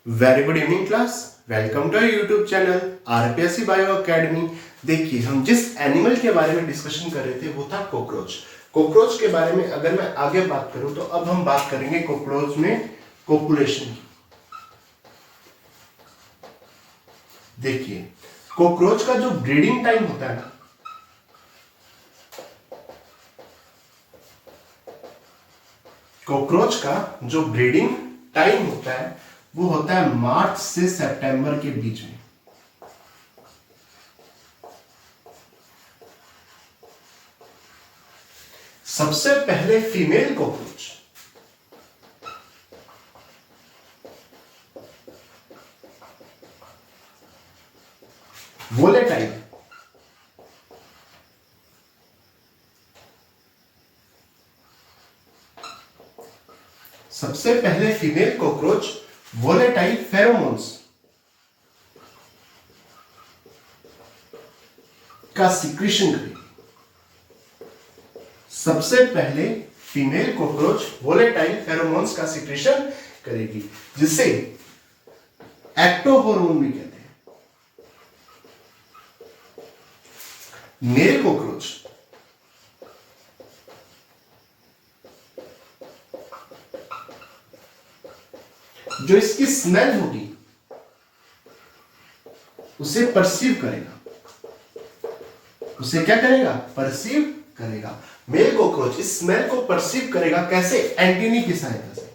Very good evening class. Welcome to YouTube channel RPSC bio academy. देखिए, हम जिस animal के बारे में डिस्कशन कर रहे थे वो था कॉकरोच। कॉकरोच के बारे में अगर मैं आगे बात करूं तो अब हम बात करेंगे कॉकरोच में कॉपुलेशन की। देखिए, कॉकरोच का जो ब्रीडिंग टाइम होता है ना, कॉकरोच का जो ब्रीडिंग टाइम होता है वो होता है मार्च से सितंबर के बीच में। सबसे पहले फीमेल कॉकरोच वोलेटाइल सबसे पहले फीमेल कॉकरोच वोलेटाइल फेरोमोन्स का सिक्रीशन करेगी। सबसे पहले फीमेल कॉकरोच वोलेटाइल फेरोमोन्स का सिक्रीशन करेगी, जिसे एक्टोहोर्मोन भी कहते हैं। मेल कॉकरोच जो इसकी स्मेल होगी उसे परसीव करेगा। उसे क्या करेगा? परसीव करेगा। मेल कॉकरोच इस स्मेल को परसीव करेगा। कैसे? एंटीनी की सहायता से।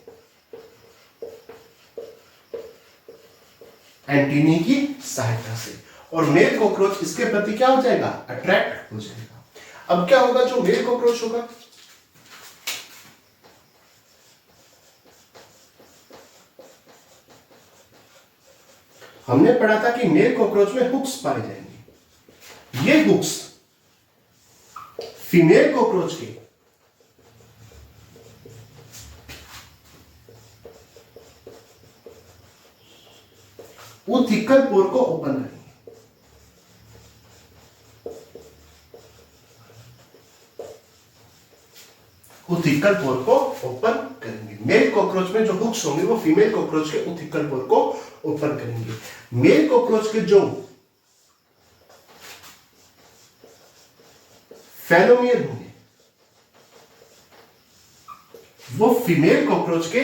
एंटीनी की सहायता से। और मेल कॉकरोच इसके प्रति क्या हो जाएगा? अट्रैक्ट हो जाएगा। अब क्या होगा? जो मेल कॉकरोच होगा हमने पढ़ा था कि मेल कॉकरोच में हुक्स पाए जाएंगे। ये हुक्स फीमेल कॉकरोच के उथिकल पोर को ओपन करेंगे। उथिकल पोर को ओपन करेंगे। मेल कॉकरोच में जो हुक्स होंगे वो फीमेल कॉकरोच के उथिकल पोर को ओपन करेंगे। मेल कॉकरोच के जो फेलोमियर होंगे वो फीमेल कॉकरोच के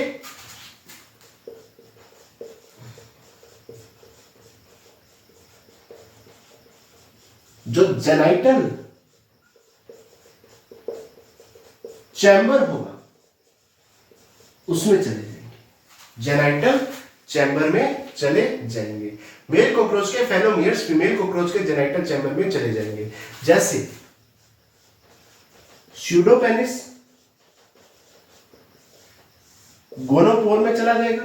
जो जेनाइटल चैम्बर होगा उसमें चले जाएंगे। जेनाइटल चैम्बर में चले जाएंगे। मेल कॉकरोच के फेलोमियर्स फीमेल कॉकरोच के जेनाइटल चैम्बर में चले जाएंगे। जैसे स्यूडोपेनिस गोनोपोर में चला जाएगा।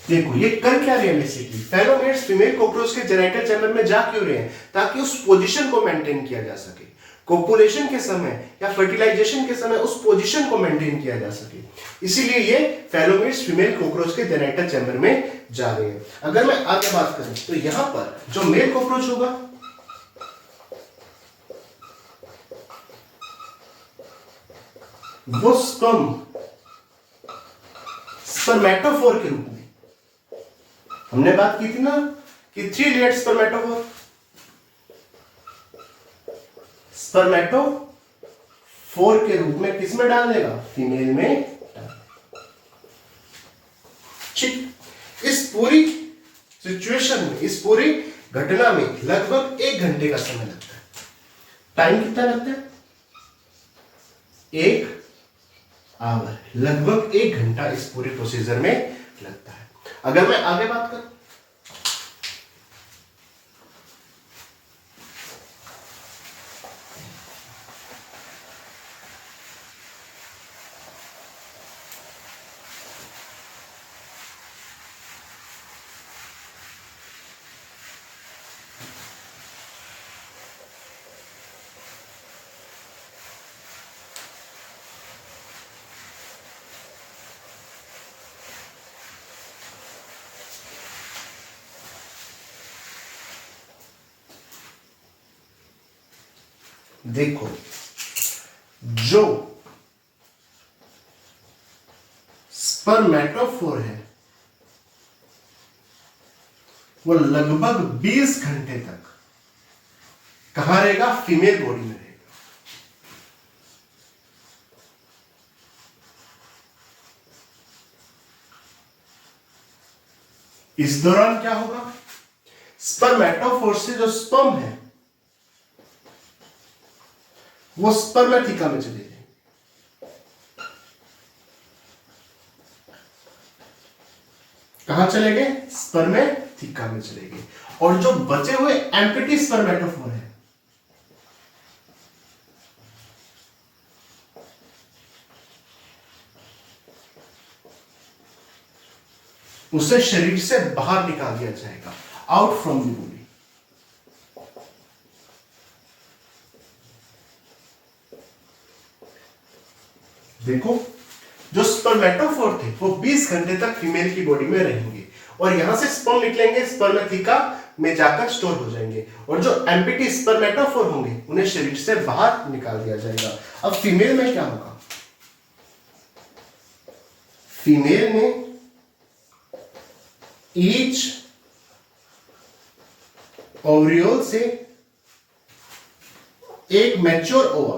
देखो, ये कर क्या रहे हैं? बेसिकली फेलोमियर्स फीमेल कॉकरोच के जेनाइटल चैम्बर में जा क्यों रहे हैं? ताकि उस पोजीशन को मेंटेन किया जा सके। कोपुलेशन के समय या फर्टिलाइजेशन के समय उस पोजीशन को मेंटेन किया जा सके, इसीलिए ये फेलोमियर्स फीमेल कॉकरोच के जेनाइटल चैम्बर में जा रहे हैं। अगर मैं आगे बात करूं तो यहां पर जो मेल कॉकरोच होगा वो स्पर्मेटोफोर के रूप में, हमने बात की थी ना कि 3 लेयर्ड स्पर्मेटोफोर, स्पर्मेटोफोर के रूप में किसमें डाल देगा? फीमेल में। ठीक। इस पूरी सिचुएशन में, इस पूरी घटना में लगभग 1 घंटे का समय लगता है। टाइम कितना लगता है? 1 आवर, लगभग 1 घंटा इस पूरे प्रोसीजर में लगता है। अगर मैं आगे बात करूं देखो, जो स्पर्मेटोफोर है वो लगभग 20 घंटे तक कहां रहेगा? फीमेल बॉडी में रहेगा। इस दौरान क्या होगा? स्पर्मेटोफोर से जो स्पर्म है वो स्पर्मेथिका में चले जाएंगे। कहां चले गए? स्पर्मेथिका में चले गए। और जो बचे हुए एम्प्टी स्पर्मेटोफोर है उसे शरीर से बाहर निकाल दिया जाएगा, आउट फ्रॉम द बॉडी। देखो, जो स्पर्मेटोफोर थे वो 20 घंटे तक फीमेल की बॉडी में रहेंगे और यहां से स्पर्म निकलेंगे, स्पर्मेथिका में जाकर स्टोर हो जाएंगे। और जो एम्प्टी स्पर्मेटोफोर होंगे उन्हें शरीर से बाहर निकाल दिया जाएगा। अब फीमेल में क्या होगा? फीमेल में ईच ओवरियोल से एक मैच्योर ओवा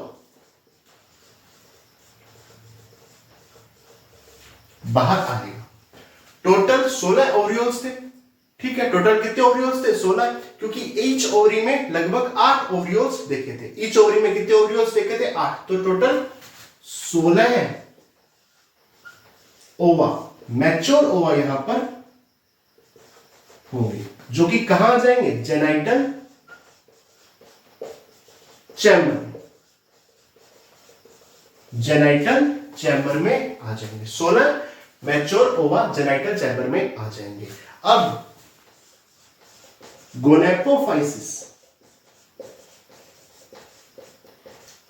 बाहर आएगा। टोटल 16 ओवरियोल्स थे, ठीक है। टोटल कितने ओवरियोल्स थे? 16, क्योंकि ईच ओवरी में लगभग 8 ओवरियोल्स देखे थे। ईच ओवरी में कितने ओवरियोल्स देखे थे? 8। तो टोटल 16 ओवा, मैच्योर ओवा यहां पर होंगे, जो कि कहां जाएंगे? जेनाइटल चैम्बर, जेनाइटल चैम्बर में आ जाएंगे। 16 मैच्योर ओवा जेनाइटल चैम्बर में आ जाएंगे। अब गोनेपोफाइसिस,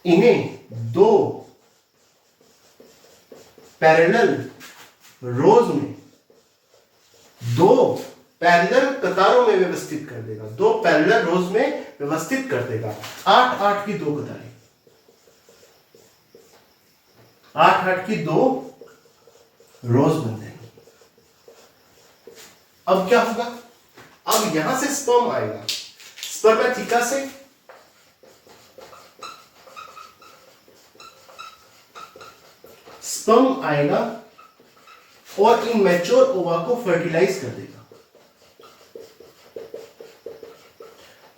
इन्हें 2 पैरेलल रोज में, 2 पैरेलल कतारों में व्यवस्थित कर देगा। 2 पैरेलल रोज में व्यवस्थित कर देगा। 8-8 की 2 कतारें, 8-8 की 2 रोज बन जाएंगी। अब क्या होगा? अब यहां से स्पर्म आएगा, स्पर्मेथिका से स्पर्म आएगा और इन मैच्योर ओवा को फर्टिलाइज कर देगा।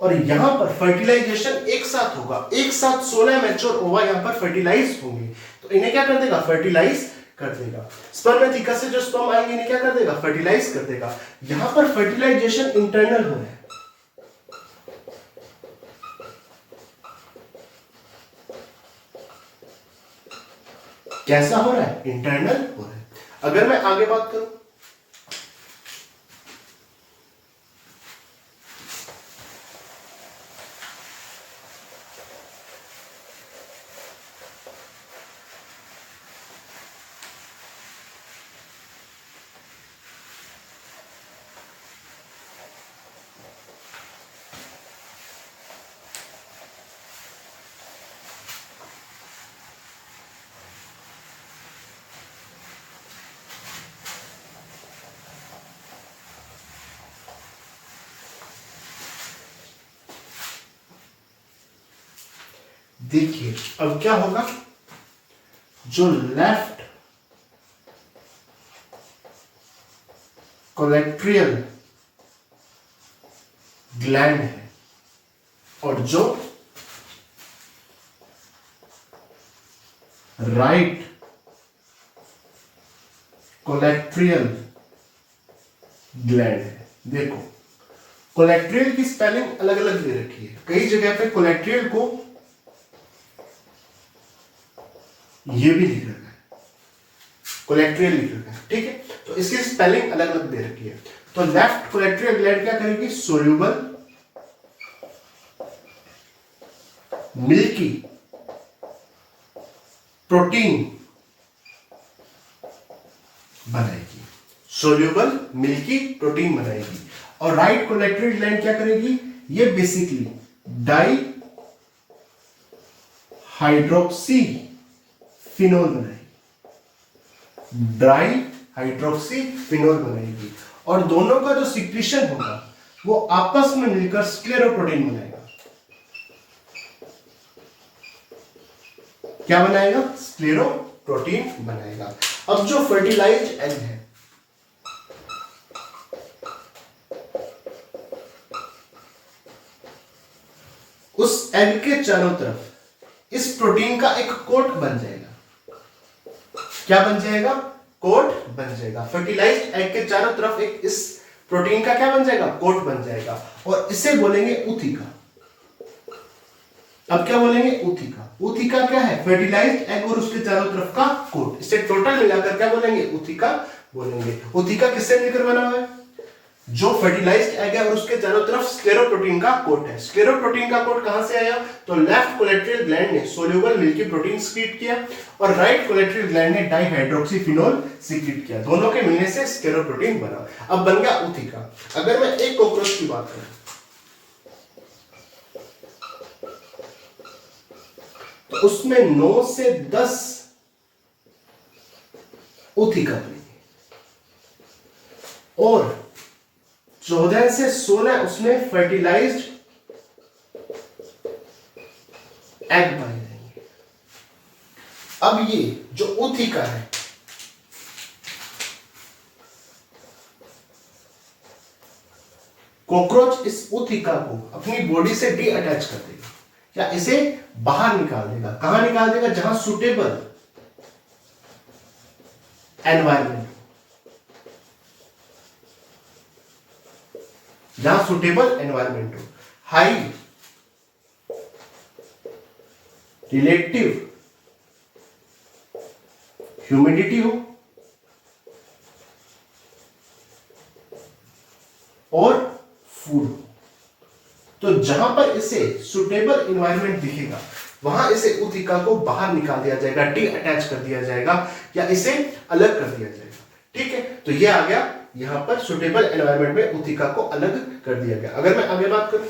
और यहां पर फर्टिलाइजेशन एक साथ होगा, एक साथ 16 मैच्योर ओवा यहां पर फर्टिलाइज होंगे। तो इन्हें क्या कर देगा? फर्टिलाइज कर देगा। स्पर्मेथिका से जो स्पर्म आएंगे इन्हें क्या कर देगा? फर्टिलाइज कर देगा। यहां पर फर्टिलाइजेशन इंटरनल हो रहा है। कैसा हो रहा है? इंटरनल हो रहा है। अगर मैं आगे बात करूं, देखिए अब क्या होगा? जो लेफ्ट कोलेक्ट्रियल ग्लैंड है और जो राइट कोलेक्ट्रियल ग्लैंड है, देखो कोलेक्ट्रियल की स्पेलिंग अलग अलग दे रखी है। कई जगह पे कोलेक्ट्रियल को ये भी लिख रखा है, कोलेक्ट्रियल लिख रखा है, ठीक है। तो इसकी स्पेलिंग अलग अलग दे रखी है। तो लेफ्ट कोलेक्ट्रियल ग्लैंड क्या करेगी? सोल्यूबल मिल्की प्रोटीन बनाएगी, सोल्यूबल मिल्की प्रोटीन बनाएगी। और राइट कोलेक्ट्रियल ग्लैंड क्या करेगी? ये बेसिकली डाई हाइड्रोक्सी फिनोल बनाएगी, ड्राई हाइड्रोक्सी फिनोल बनाएगी। और दोनों का जो सिक्रीशन होगा वो आपस में मिलकर स्क्लेरोप्रोटीन बनाएगा। क्या बनाएगा? स्क्लेरोप्रोटीन बनाएगा। अब जो फर्टिलाइज्ड एग है, उस एग के चारों तरफ इस प्रोटीन का एक कोट बन जाएगा। क्या बन जाएगा? कोट बन जाएगा। फर्टिलाइज्ड एग के चारों तरफ एक इस प्रोटीन का क्या बन जाएगा? कोट बन जाएगा, और इसे बोलेंगे ऊथिका। अब क्या बोलेंगे? ऊथिका। ऊथिका क्या है? फर्टिलाइज्ड एग और उसके चारों तरफ का कोट। इसे टोटल मिलाकर क्या बोलेंगे? ऊथिका बोलेंगे। ऊथिका किससे मिलकर बना हुआ है? जो फर्टिलाइज्ड एग है और उसके चारों तरफ स्क्लेरोप्रोटीन का कोट है। स्क्लेरोप्रोटीन का कोट कहां से आया? तो लेफ्ट कोलेट्रल ग्लैंड ने सोल्यूबल मिल्की प्रोटीन सीक्रेट किया और राइट कोलेट्रल ग्लैंड ने डाइहाइड्रोक्सीफिनोल सीक्रेट किया। दोनों के मिलने से स्क्लेरोप्रोटीन बना। अब बन गया ऊथिका। अगर मैं एक कॉकरोच की बात करूं तो उसमें 9 से 10 ऊथिका बनेंगे और 14 से 16 उसमें फर्टिलाइज्ड एग बने जाएंगे। अब ये जो ऊथिका है, कॉकरोच इस ऊथिका को अपनी बॉडी से डी अटैच कर देगा या इसे बाहर निकाल देगा। कहां निकाल देगा? जहां सुटेबल एनवायरमेंट, जहां सुटेबल एनवायरमेंट हो, हाई रिलेटिव ह्यूमिडिटी हो और फूड हो। तो जहां पर इसे सुटेबल एनवायरनमेंट दिखेगा वहां इसे ऊथिका को बाहर निकाल दिया जाएगा, डी अटैच कर दिया जाएगा या इसे अलग कर दिया जाएगा। ठीक है, तो ये आ गया यहां पर सुटेबल एनवायरनमेंट में ऊथिका को अलग कर दिया गया। अगर मैं आगे बात करूं,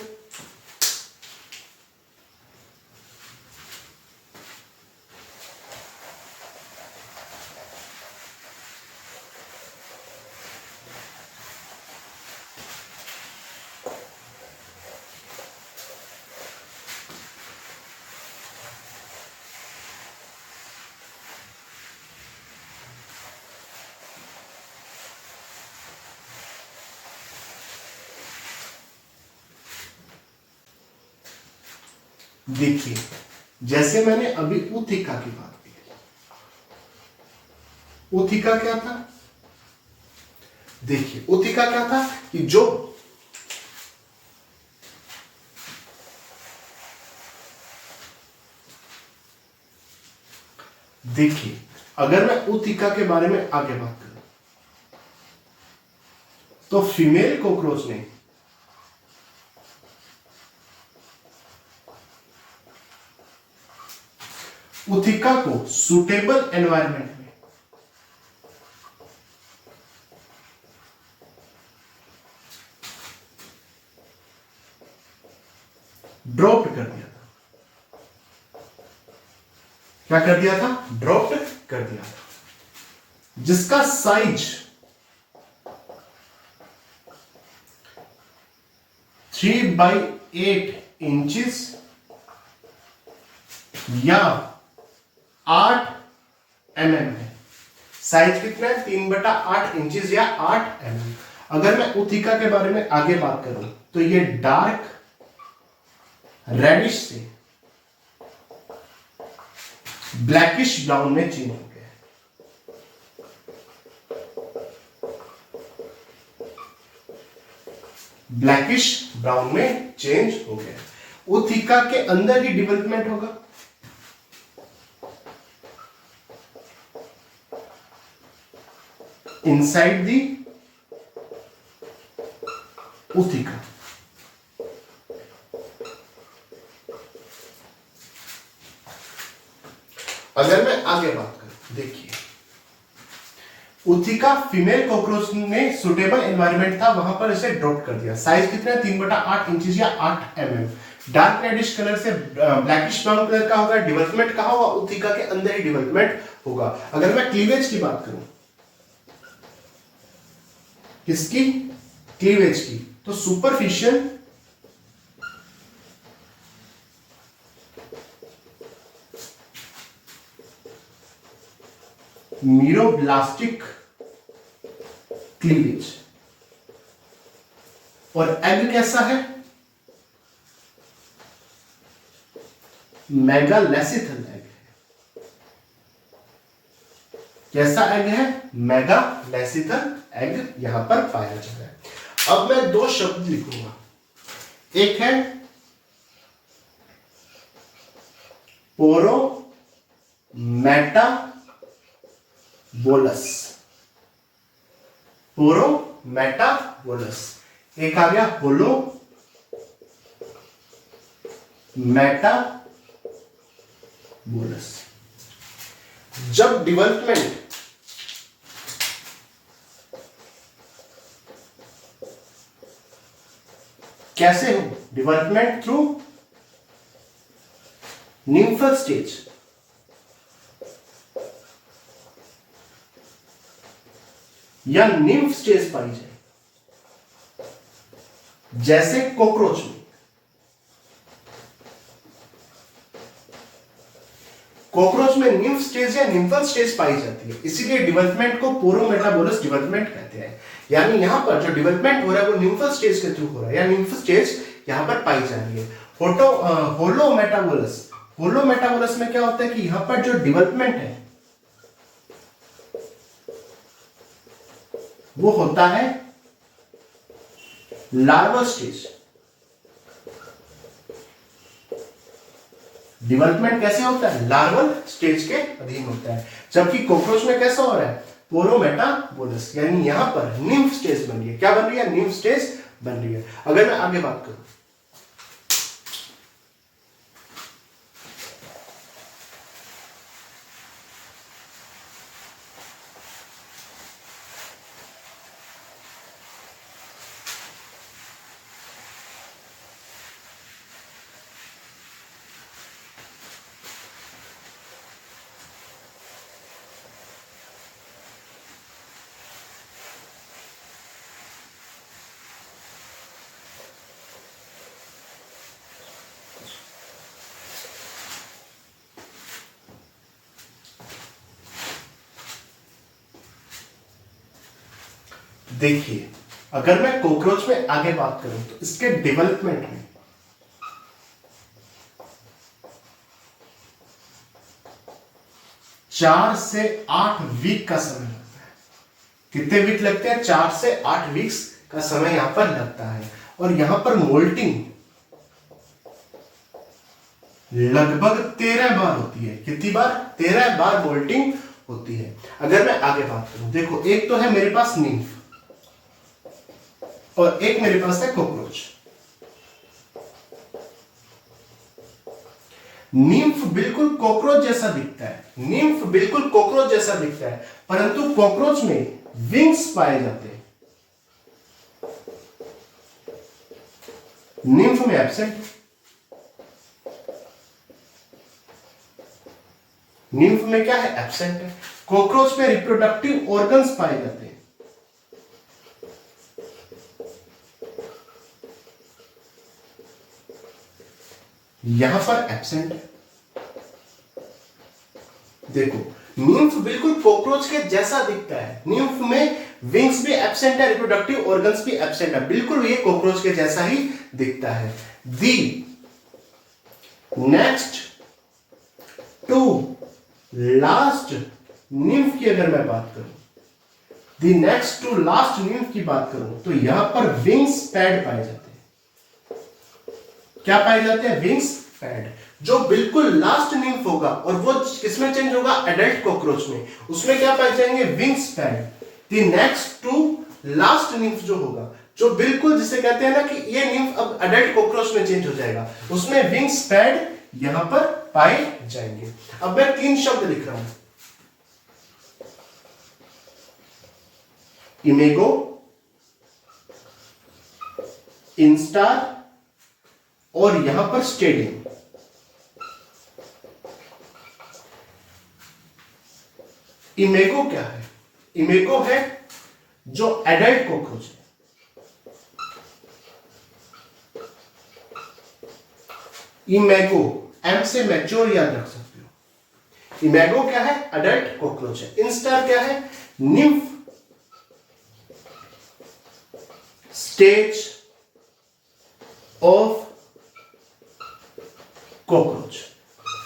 देखिए जैसे मैंने अभी ऊथिका की बात की, ऊथिका क्या था? देखिए ऊथिका क्या था कि जो देखिए अगर मैं ऊथिका के बारे में आगे बात करूं तो फीमेल कॉकरोच ने ऊथिका को सुटेबल एनवायरनमेंट में ड्रॉप कर दिया था। क्या कर दिया था? ड्रॉप कर दिया था, जिसका साइज 3/8 इंचेस या 8 mm है। साइज कितना है? 3/8 इंचेस या 8 mm। अगर मैं ऊथिका के बारे में आगे बात करूं तो ये डार्क रेडिश से ब्लैकिश ब्राउन में चेंज हो गया है। ब्लैकिश ब्राउन में चेंज हो गया है। ऊथिका के अंदर ही डेवलपमेंट होगा। inside the ऊथिका। अगर मैं आगे बात करूं, देखिए ऊथिका फीमेल कॉकरोच में सुटेबल एनवायरनमेंट था, वहां पर इसे ड्रॉप कर दिया। साइज कितना है? 3/8 इंचेस या 8 mm। डार्क रेडिश कलर से ब्लैकिश ब्राउन कलर का होगा। डेवलपमेंट कहां होगा? ऊथिका के अंदर ही डेवलपमेंट होगा। अगर मैं क्लीवेज की बात करूं, किसकी? क्लीवेज की, तो सुपरफिशियल मीरोब्लास्टिक क्लीवेज। और एग कैसा है? मेगालेसिथल एग है। कैसा एग है? मेगालेसिथल एग यहां पर पाया जा रहा है। अब मैं दो शब्द लिखूंगा, एक है पोरोमेटाबोलस, पोरोमेटाबोलस। एक आ गया होलो मेटाबोलस। जब डेवलपमेंट कैसे हो? डेवलपमेंट थ्रू निम्फल स्टेज, या निम्फ स्टेज पाई जाए, जैसे कॉकरोच में। कॉकरोच में निम्फ स्टेज या निम्फल स्टेज पाई जाती है, इसीलिए डेवलपमेंट को पोरोमेटाबोलस डेवलपमेंट कहते हैं। यानी यहां पर जो डेवलपमेंट हो रहा है वो निम्फल स्टेज के थ्रू हो रहा है, या निम्फ स्टेज यहां पर पाई जा रही है। होलोमेटाबोलस, होलोमेटाबोलस में क्या होता है कि यहां पर जो डेवलपमेंट है वो होता है लार्वल स्टेज। डेवलपमेंट कैसे होता है? लार्वल स्टेज के अधीन होता है। जबकि कॉकरोच में कैसा हो रहा है? पोरोमेटाबोलस, यानी यहां पर निम्फ स्टेज बन रही है। क्या बन रही है? निम्फ स्टेज बन रही है। अगर मैं आगे बात करूं, देखिए अगर मैं कॉकरोच में आगे बात करूं तो इसके डेवलपमेंट में 4 से 8 वीक का समय लगता है। कितने वीक लगते हैं? 4 से 8 वीक्स का समय यहां पर लगता है। और यहां पर मोल्टिंग लगभग 13 बार होती है। कितनी बार? 13 बार मोल्टिंग होती है। अगर मैं आगे बात करूं, देखो एक तो है मेरे पास निम्फ और एक मेरे पास है कॉकरोच। निम्फ बिल्कुल कॉकरोच जैसा दिखता है, निम्फ बिल्कुल कॉकरोच जैसा दिखता है, परंतु कॉकरोच में विंग्स पाए जाते हैं, निम्फ में एब्सेंट। निम्फ में क्या है? एब्सेंट है। कॉकरोच में रिप्रोडक्टिव ऑर्गन्स पाए जाते हैं, यहां पर एब्सेंट है। देखो निम्फ बिल्कुल कॉकरोच के जैसा दिखता है, निम्फ में विंग्स भी एब्सेंट है, रिप्रोडक्टिव ऑर्गन्स भी एब्सेंट है, बिल्कुल ये कॉकरोच के जैसा ही दिखता है। The next to last nymph की अगर मैं बात करूं, the next to last nymph की बात करूं तो यहां पर विंग्स पैड पाए जाते हैं। क्या पाए जाते हैं? Wings pad. जो बिल्कुल लास्ट निम्फ होगा और वो किसमें चेंज होगा? एडल्ट कॉकरोच में, उसमें क्या पाए जाएंगे? Wings pad. The next to last nymph जो होगा, जो बिल्कुल जिसे कहते हैं ना कि ये निम्फ अब एडल्ट कॉकरोच में चेंज हो जाएगा, उसमें विंग्स पैड यहां पर पाए जाएंगे। अब मैं 3 शब्द लिख रहा हूं, इमेगो, इंस्टार और यहां पर स्टेडियम। इमेगो क्या है? इमेगो है जो एडल्ट कॉकरोच है, इमेगो, एम से मैच्योर याद रख सकते हो। इमेगो क्या है? अडल्ट कॉकरोच है। इंस्टार क्या है? Nymph stage of cockroach.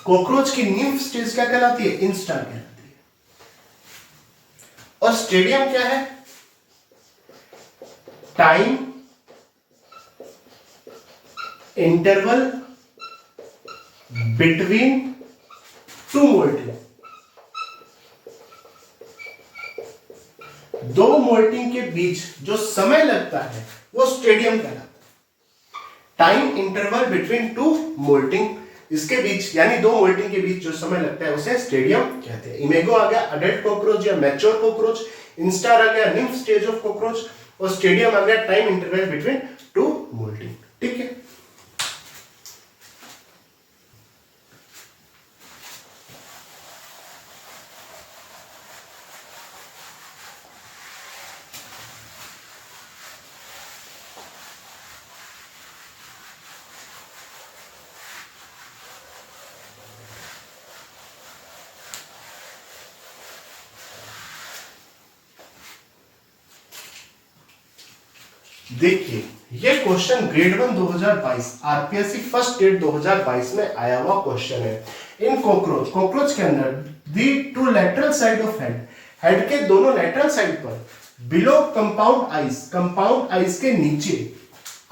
Cockroach की निम्फ स्टेज क्या कहलाती है? इंस्टार कहलाती है। और स्टेडियम क्या है? Time interval between two moulting. दो मोल्टिंग के बीच जो समय लगता है वो स्टेडियम कहलाता है। Time interval between two moulting, इसके बीच यानी दो मोल्टिंग के बीच जो समय लगता है उसे स्टेडियम कहते हैं। इमेगो आ गया अडल्ट कॉकरोच या मैच्योर कॉकरोच, इंस्टार आ गया निम्फ स्टेज ऑफ कॉकरोच, और स्टेडियम आ गया time interval between two moulting. ठीक है। देखिए ये question grade 1 2022 RPSC first date 2022 में आया हुआ क्वेश्चन है। इन कॉकरोच के अंदर the two lateral side of head के दोनों लेटरल साइड पर बिलो कंपाउंड आइज के नीचे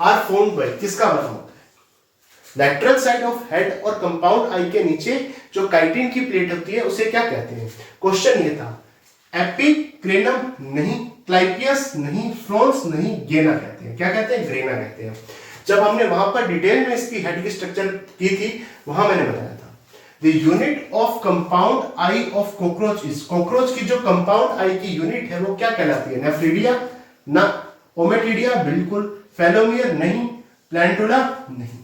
आर फाउंड बाय, किसका बना होता है? लेटरल साइड ऑफ हेड और कंपाउंड आई के नीचे जो काइटिन की प्लेट होती है उसे क्या कहते हैं? क्वेश्चन ये था। एपिक्रेनम नहीं, क्लाइपियस नहीं, फ्रोन्स नहीं, गेना कहते हैं। क्या कहते हैं? ग्रेना कहते हैं। जब हमने वहां पर डिटेल में इसकी हेड की स्ट्रक्चर की थी वहां मैंने बताया था the unit of compound I of cockroach is, cockroach की जो कंपाउंड आई की यूनिट है वो क्या कहलाती है? नेफ्रिडिया ना, ओमेटिडिया बिल्कुल, फेलोमियर नहीं, प्लांटुला नहीं।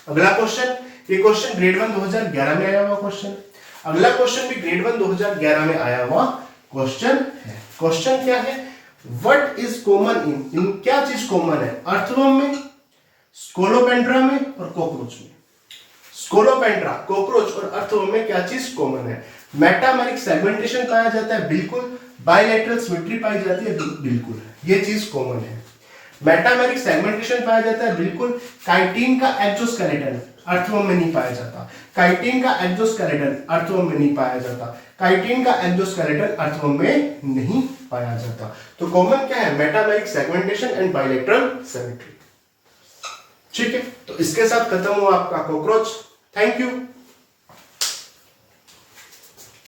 अगला क्वेश्चन, ये क्वेश्चन ग्रेड 1 2011 में आया हुआ क्वेश्चन। अगला क्वेश्चन भी ग्रेड 1 2011 में आया हुआ क्वेश्चन है। क्वेश्चन क्या है? व्हाट इज कॉमन इन क्या चीज कॉमन है? अर्थवर्म में, स्कोलोपेंड्रा में और कॉकरोच में। स्कोलोपेंड्रा, कॉकरोच और अर्थवर्म में क्या चीज कॉमन है? मेटामेरिक सेगमेंटेशन पाया जाता है, बिल्कुल। बायलैटरल सिमेट्री पाई जाती है, बिल्कुल। ये चीज कॉमन है। मेटामेरिक सेगमेंटेशन पाया जाता है, बिल्कुल। काइटिन का एक्सोस्केलेटन अर्थवर्म में नहीं पाया जाता। काइटिन का एक्सोस्केलेटन अर्थवर्म में नहीं पाया जाता। काइटिन का एक्सोस्केलेटन अर्थवर्म में नहीं पाया जाता। तो कॉमन क्या है? Metameric segmentation and bilateral symmetry. ठीक है, तो इसके साथ खत्म हुआ आपका कॉकरोच। Thank you.